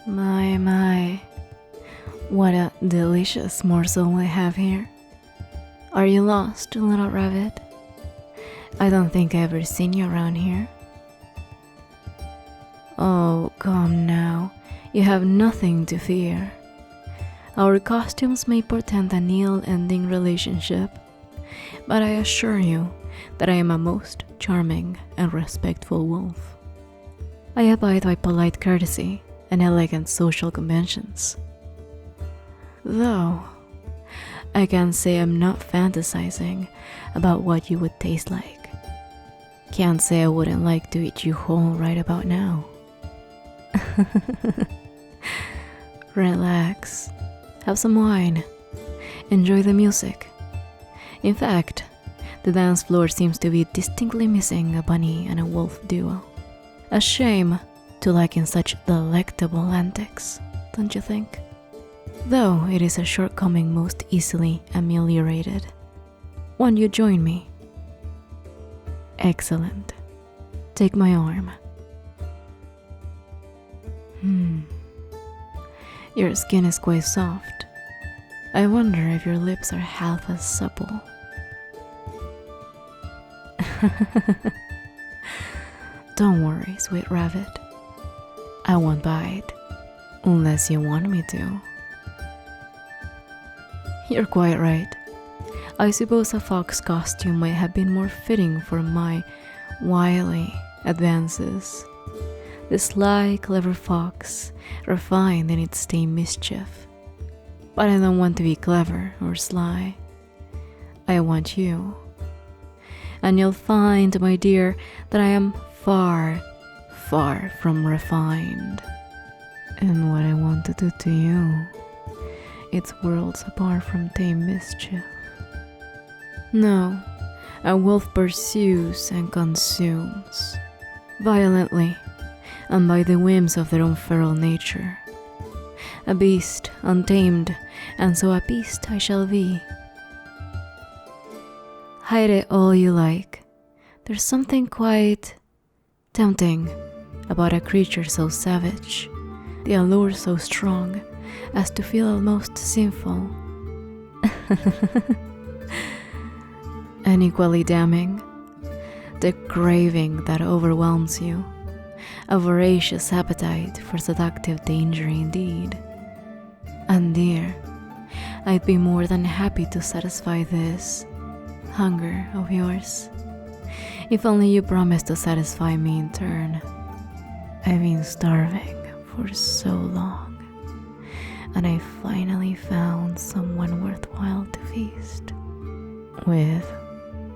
My, what a delicious morsel I have here. Are you lost, little rabbit? I don't think I've ever seen you around here. Oh, come now, you have nothing to fear. Our costumes may portend an ill-ending relationship, but I assure you that I am a most charming and respectful wolf. I abide by polite courtesy and elegant social conventions. Though, I can say I'm not fantasizing about what you would taste like. Can't say I wouldn't like to eat you whole right about now. Relax, have some wine, enjoy the music. In fact, the dance floor seems to be distinctly missing a bunny and a wolf duo. A shame to like in such delectable antics, don't you think? Though it is a shortcoming most easily ameliorated. Won't you join me? Excellent. Take my arm. Your skin is quite soft. I wonder if your lips are half as supple. Don't worry, sweet rabbit. I won't bite, unless you want me to. You're quite right. I suppose a fox costume might have been more fitting for my wily advances. The sly, clever fox, refined in its tame mischief. But I don't want to be clever or sly. I want you. And you'll find, my dear, that I am far, far from refined. And what I want to do to you, it's worlds apart from tame mischief. No, a wolf pursues and consumes, violently, and by the whims of their own feral nature. A beast, untamed, and so a beast I shall be. Hide it all you like. There's something quite tempting about a creature so savage, the allure so strong as to feel almost sinful. And equally damning, the craving that overwhelms you, a voracious appetite for seductive danger indeed. And dear, I'd be more than happy to satisfy this hunger of yours, if only you promise to satisfy me in turn. I've been starving for so long, and I finally found someone worthwhile to feast with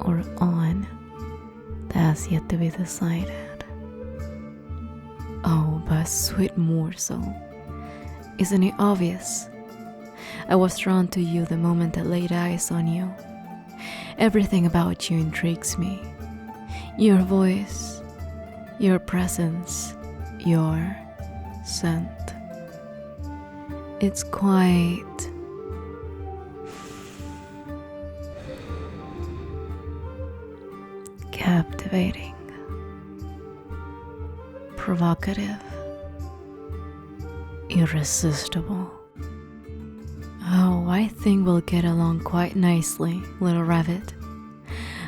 or on. That's yet to be decided. Oh, but sweet morsel, isn't it obvious? I was drawn to you the moment I laid eyes on you. Everything about you intrigues me. Your voice, your presence, your scent. It's quite captivating, provocative, irresistible. Oh, I think we'll get along quite nicely, little rabbit.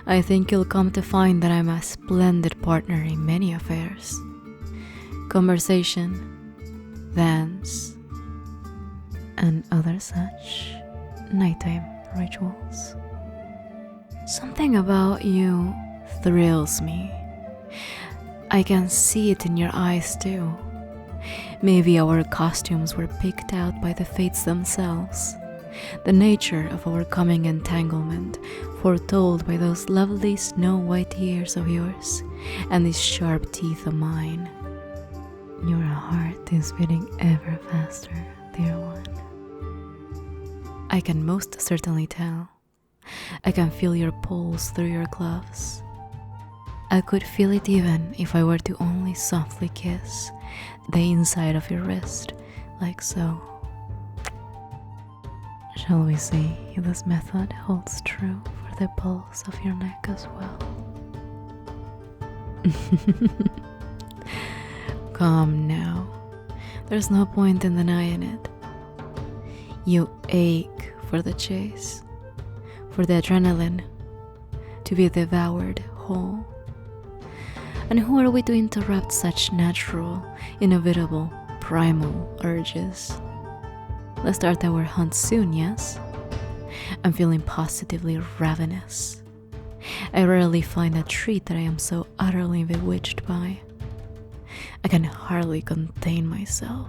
I think you'll come to find that I'm a splendid partner in many affairs. Conversation, dance, and other such nighttime rituals. Something about you thrills me. I can see it in your eyes too. Maybe our costumes were picked out by the fates themselves. The nature of our coming entanglement foretold by those lovely snow-white ears of yours and these sharp teeth of mine. Your heart is beating ever faster, dear one. I can most certainly tell. I can feel your pulse through your gloves. I could feel it even if I were to only softly kiss the inside of your wrist, like so. Shall we see if this method holds true for the pulse of your neck as well? Come now. There's no point in denying it. You ache for the chase, for the adrenaline, to be devoured whole. And who are we to interrupt such natural, inevitable, primal urges? Let's start our hunt soon, yes? I'm feeling positively ravenous. I rarely find a treat that I am so utterly bewitched by. I can hardly contain myself.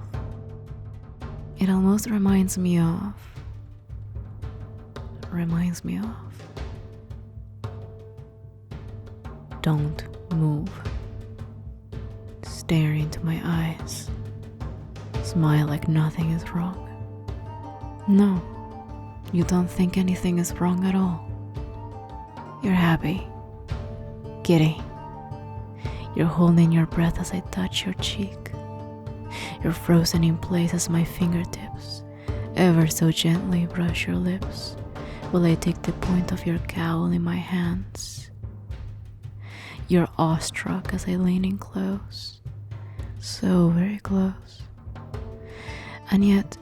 It almost reminds me of... Don't move. Stare into my eyes. Smile like nothing is wrong. No, you don't think anything is wrong at all. You're happy, giddy. You're holding your breath as I touch your cheek. You're frozen in place as my fingertips ever so gently brush your lips while I take the point of your cowl in my hands. You're awestruck as I lean in close, so very close. And yet,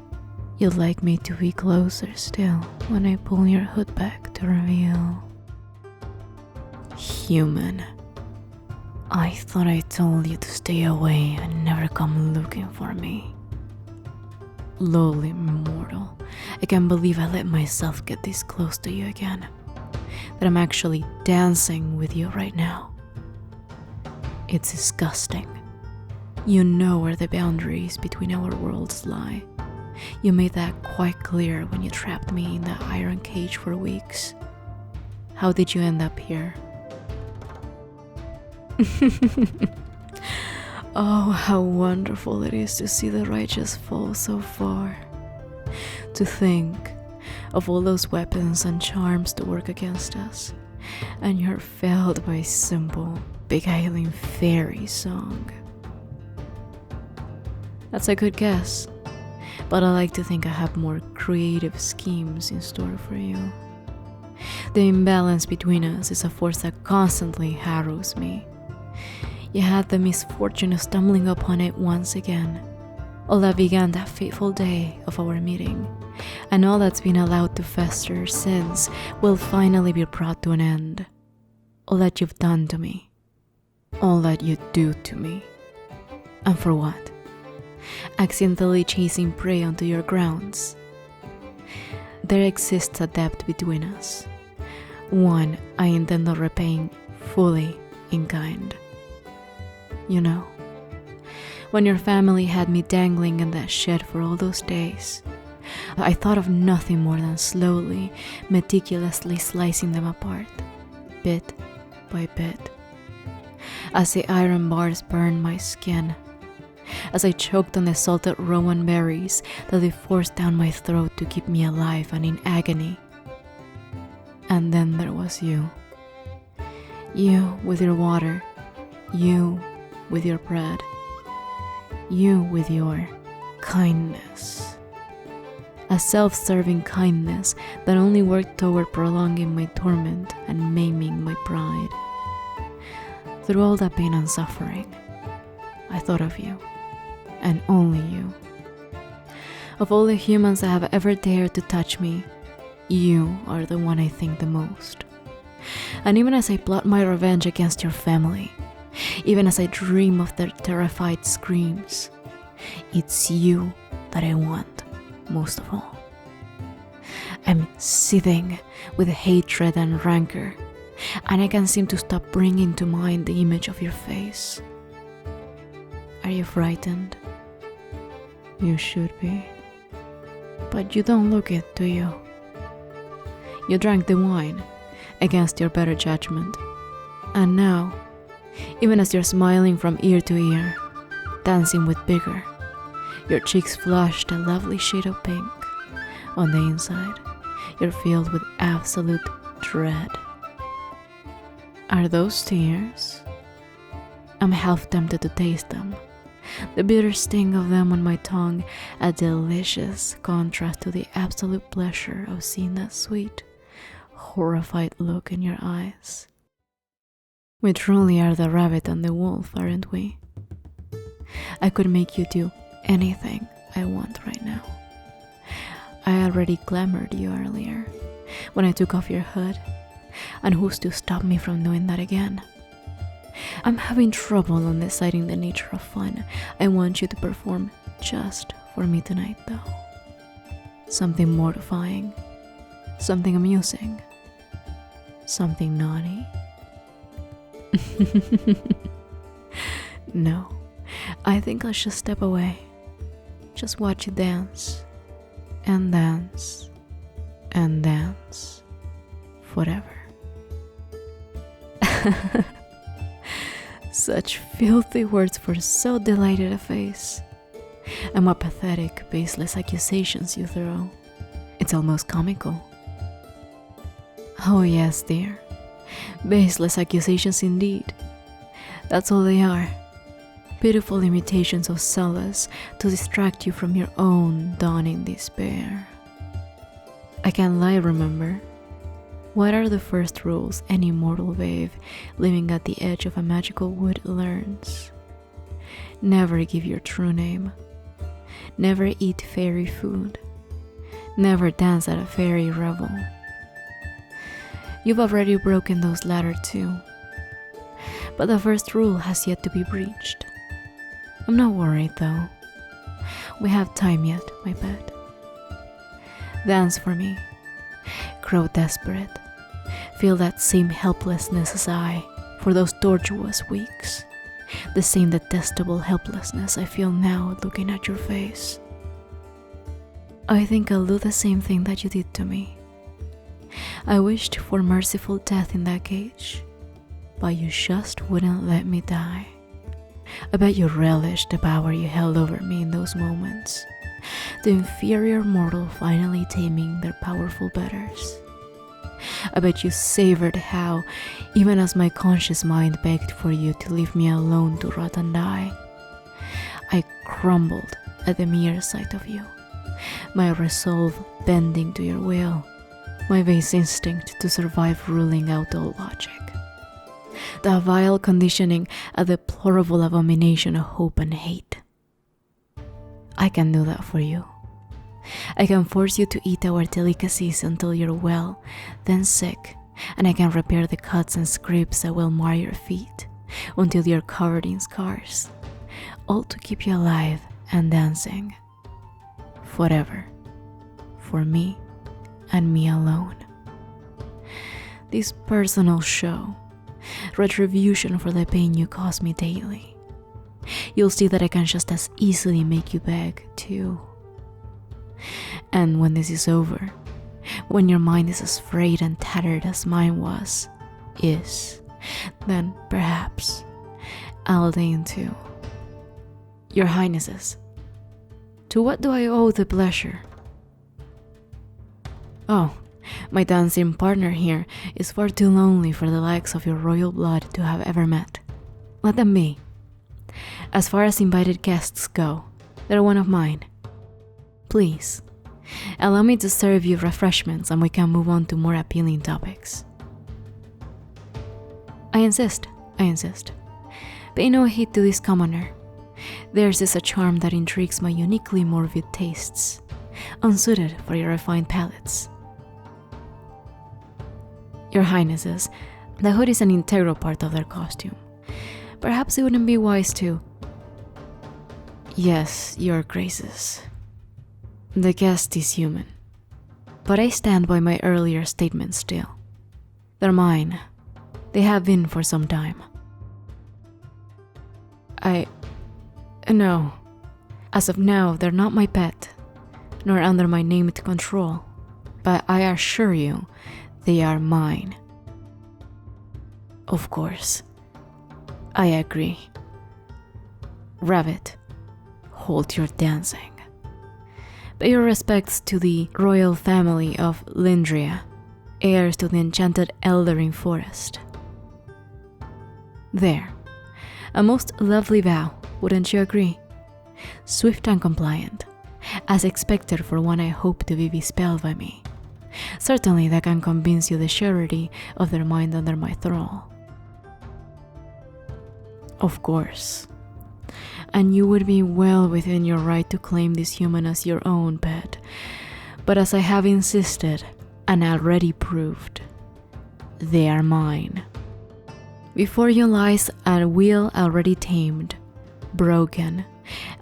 you'd like me to be closer still when I pull your hood back to reveal. Human. I thought I told you to stay away and never come looking for me. Lowly mortal, I can't believe I let myself get this close to you again. That I'm actually dancing with you right now. It's disgusting. You know where the boundaries between our worlds lie. You made that quite clear when you trapped me in that iron cage for weeks. How did you end up here? Oh, how wonderful it is to see the righteous fall so far. To think of all those weapons and charms to work against us, and you're felled by simple, beguiling fairy song. That's a good guess, but I like to think I have more creative schemes in store for you. The imbalance between us is a force that constantly harrows me. You had the misfortune of stumbling upon it once again. All that began that fateful day of our meeting, and all that's been allowed to fester since will finally be brought to an end. All that you've done to me. All that you do to me. And for what? Accidentally chasing prey onto your grounds. There exists a debt between us. One I intend on repaying fully in kind. You know, when your family had me dangling in that shed for all those days, I thought of nothing more than slowly, meticulously slicing them apart, bit by bit. As the iron bars burned my skin, as I choked on the salted rowan berries that they forced down my throat to keep me alive and in agony. And then there was you. You with your water. You with your bread. You with your kindness. A self-serving kindness that only worked toward prolonging my torment and maiming my pride. Through all that pain and suffering, I thought of you, and only you. Of all the humans that have ever dared to touch me, you are the one I think the most. And even as I plot my revenge against your family, even as I dream of their terrified screams, it's you that I want most of all. I'm seething with hatred and rancor, and I can't seem to stop bringing to mind the image of your face. Are you frightened? You should be. But you don't look it, do you? You drank the wine against your better judgment, and now, even as you're smiling from ear to ear, dancing with vigor, your cheeks flushed a lovely shade of pink. On the inside, you're filled with absolute dread. Are those tears? I'm half tempted to taste them. The bitter sting of them on my tongue, a delicious contrast to the absolute pleasure of seeing that sweet, horrified look in your eyes. We truly are the rabbit and the wolf, aren't we? I could make you do anything I want right now. I already glamored you earlier when I took off your hood, and who's to stop me from doing that again? I'm having trouble on deciding the nature of fun I want you to perform just for me tonight, though. Something mortifying, something amusing, something naughty. No, I think I'll just step away, just watch you dance, and dance, and dance, forever. Such filthy words for so delighted a face. And what pathetic, baseless accusations you throw. It's almost comical. Oh yes, dear. Baseless accusations indeed. That's all they are. Pitiful imitations of solace to distract you from your own dawning despair. I can't lie, remember? What are the first rules any mortal babe living at the edge of a magical wood learns? Never give your true name. Never eat fairy food. Never dance at a fairy revel. You've already broken those latter two. But the first rule has yet to be breached. I'm not worried though. We have time yet, my pet. Dance for me. Grow desperate. Feel that same helplessness as I for those tortuous weeks. The same detestable helplessness I feel now looking at your face. I think I'll do the same thing that you did to me. I wished for merciful death in that cage, but you just wouldn't let me die. I bet you relished the power you held over me in those moments, the inferior mortal finally taming their powerful betters. I bet you savored how, even as my conscious mind begged for you to leave me alone to rot and die, I crumbled at the mere sight of you, my resolve bending to your will, my base instinct to survive ruling out all logic, the vile conditioning, a deplorable abomination of hope and hate. I can do that for you. I can force you to eat our delicacies until you're well, then sick, and I can repair the cuts and scrapes that will mar your feet until you're covered in scars, all to keep you alive and dancing. Forever. For me and me alone. This personal show, retribution for the pain you cause me daily. You'll see that I can just as easily make you beg, too. And when this is over, when your mind is as frayed and tattered as mine is, then perhaps I'll deign to. Your Highnesses, to what do I owe the pleasure? Oh, my dancing partner here is far too lonely for the likes of your royal blood to have ever met. Let them be. As far as invited guests go, they're one of mine. Please, allow me to serve you refreshments and we can move on to more appealing topics. I insist. Pay no heed to this commoner. Theirs is a charm that intrigues my uniquely morbid tastes, unsuited for your refined palates. Your Highnesses, the hood is an integral part of their costume. Perhaps it wouldn't be wise to... Yes, your graces. The guest is human, but I stand by my earlier statement still. They're mine. They have been for some time. No. As of now, they're not my pet, nor under my named control, but I assure you, they are mine. Of course. I agree. Rabbit, hold your dancing. Pay your respects to the royal family of Lindria, heirs to the enchanted Alluring Forest. There. A most lovely vow, wouldn't you agree? Swift and compliant, as expected for one I hope to be bespelled by me. Certainly that can convince you the surety of their mind under my thrall. Of course. and you would be well within your right to claim this human as your own pet. But as I have insisted, and already proved, they are mine. Before you lies a will already tamed, broken,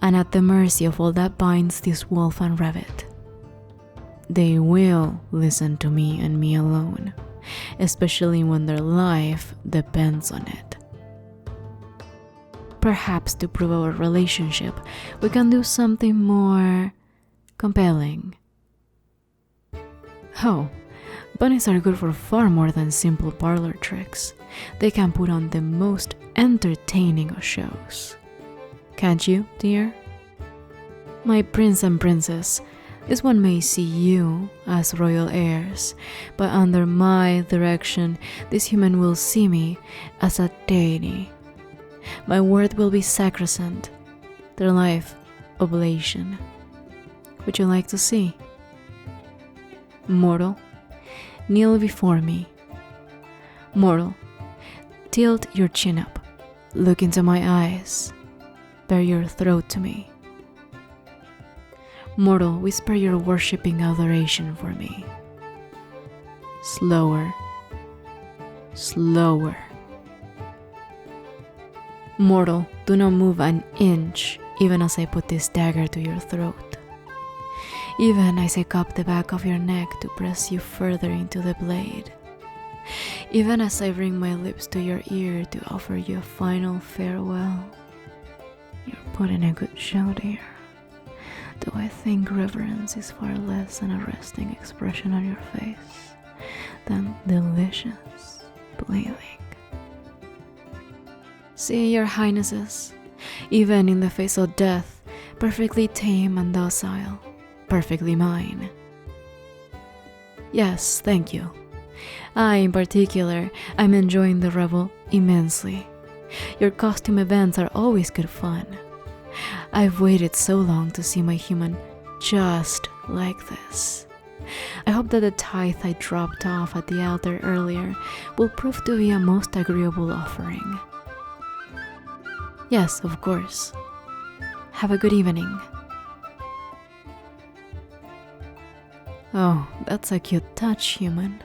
and at the mercy of all that binds this wolf and rabbit. They will listen to me and me alone, especially when their life depends on it. Perhaps to prove our relationship, we can do something more compelling. Oh, bunnies are good for far more than simple parlor tricks. They can put on the most entertaining of shows. Can't you, dear? My prince and princess, this one may see you as royal heirs, but under my direction, this human will see me as a deity. My word will be sacrosanct, their life oblation. Would you like to see? Mortal, kneel before me. Mortal, tilt your chin up, look into my eyes, bare your throat to me. Mortal, whisper your worshipping adoration for me. Slower, slower. Mortal, do not move an inch, even as I put this dagger to your throat. Even as I cup the back of your neck to press you further into the blade. Even as I bring my lips to your ear to offer you a final farewell. You're putting a good show, dear. Though I think reverence is far less an arresting expression on your face than delicious bleeding. See, your highnesses, even in the face of death, perfectly tame and docile, perfectly mine. Yes, thank you. I, in particular, am enjoying the revel immensely. Your costume events are always good fun. I've waited so long to see my human just like this. I hope that the tithe I dropped off at the altar earlier will prove to be a most agreeable offering. Yes, of course. Have a good evening. Oh, that's a cute touch, human.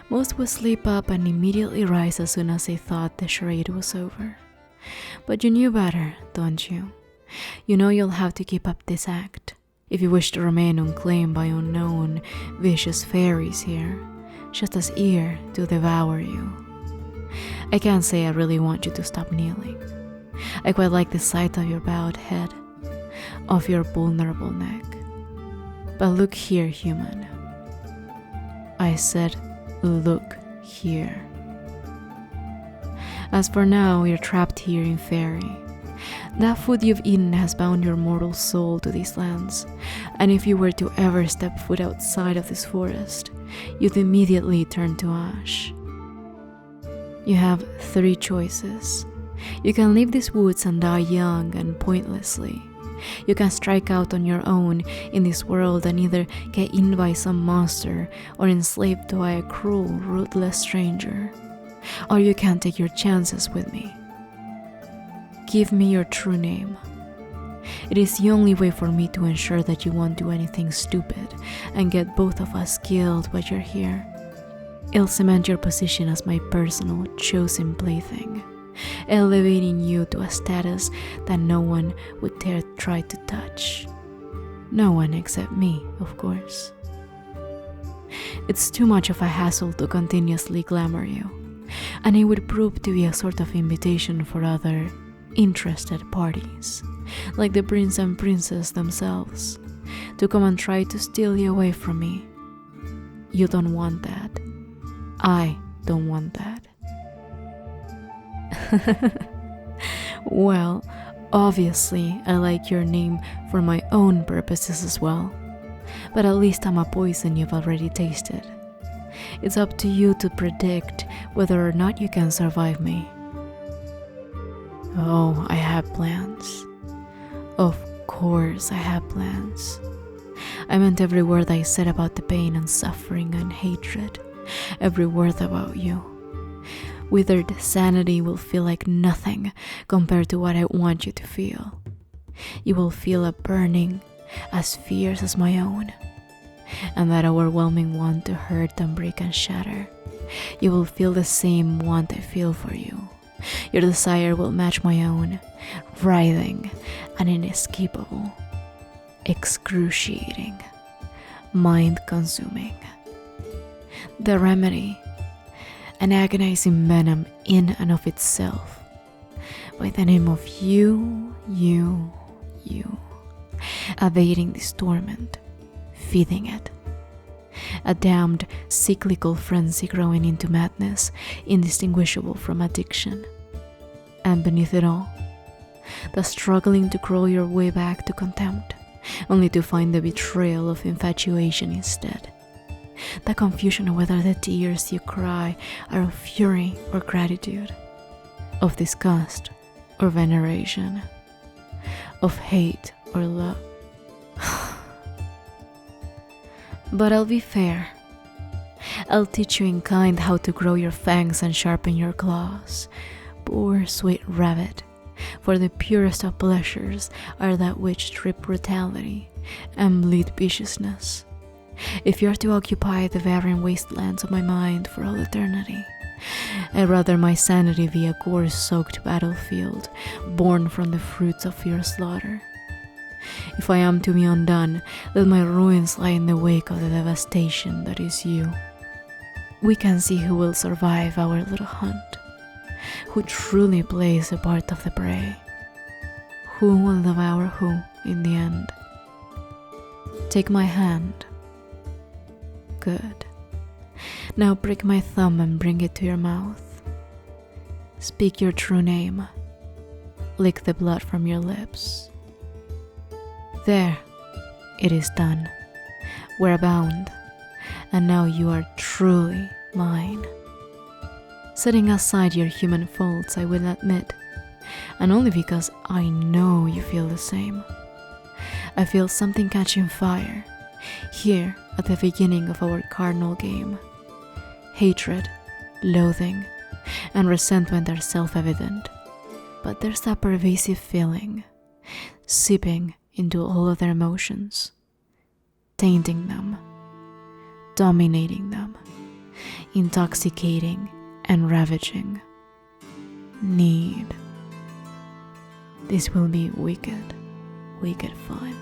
Most would sleep up and immediately rise as soon as they thought the charade was over. But you knew better, don't you? You know you'll have to keep up this act, if you wish to remain unclaimed by unknown, vicious fairies here, just as eager to devour you. I can't say I really want you to stop kneeling. I quite like the sight of your bowed head, of your vulnerable neck. But look here, human. I said, look here. As for now, you're trapped here in Faerie. That food you've eaten has bound your mortal soul to these lands, and if you were to ever step foot outside of this forest, you'd immediately turn to ash. You have 3 choices. You can leave these woods and die young and pointlessly. You can strike out on your own in this world and either get eaten by some monster or enslaved by a cruel, ruthless stranger. Or you can take your chances with me. Give me your true name. It is the only way for me to ensure that you won't do anything stupid and get both of us killed while you're here. It'll cement your position as my personal, chosen plaything, elevating you to a status that no one would dare try to touch. No one except me, of course. It's too much of a hassle to continuously glamour you, and it would prove to be a sort of invitation for other interested parties, like the prince and princess themselves, to come and try to steal you away from me. You don't want that. I don't want that. Well, obviously I like your name for my own purposes as well, but at least I'm a poison you've already tasted. It's up to you to predict whether or not you can survive me. Oh, I have plans. Of course I have plans. I meant every word I said about the pain and suffering and hatred, every word about you. Withered sanity will feel like nothing compared to what I want you to feel. You will feel a burning as fierce as my own, and that overwhelming want to hurt and break and shatter. You will feel the same want I feel for you. Your desire will match my own, writhing and inescapable, excruciating, mind-consuming. The remedy, an agonizing venom in and of itself, by the name of you, evading this torment, feeding it. A damned cyclical frenzy growing into madness, indistinguishable from addiction. And beneath it all, the struggling to crawl your way back to contempt, only to find the betrayal of infatuation instead. The confusion of whether the tears you cry are of fury or gratitude, of disgust or veneration, of hate or love. But I'll be fair. I'll teach you in kind how to grow your fangs and sharpen your claws. Poor sweet rabbit, for the purest of pleasures are that which strip brutality and bleed viciousness. If you're to occupy the barren wastelands of my mind for all eternity, I'd rather my sanity be a gore-soaked battlefield born from the fruits of your slaughter. If I am to be undone, let my ruins lie in the wake of the devastation that is you. We can see who will survive our little hunt, who truly plays the part of the prey, who will devour who in the end. Take my hand. Good. Now prick my thumb and bring it to your mouth. Speak your true name. Lick the blood from your lips. There, it is done. We're bound, and now you are truly mine. Setting aside your human faults, I will admit, and only because I know you feel the same. I feel something catching fire, here at the beginning of our carnal game. Hatred, loathing, and resentment are self-evident, but there's a pervasive feeling, seeping into all of their emotions, tainting them, dominating them, intoxicating and ravaging. Need. This will be wicked, wicked fun.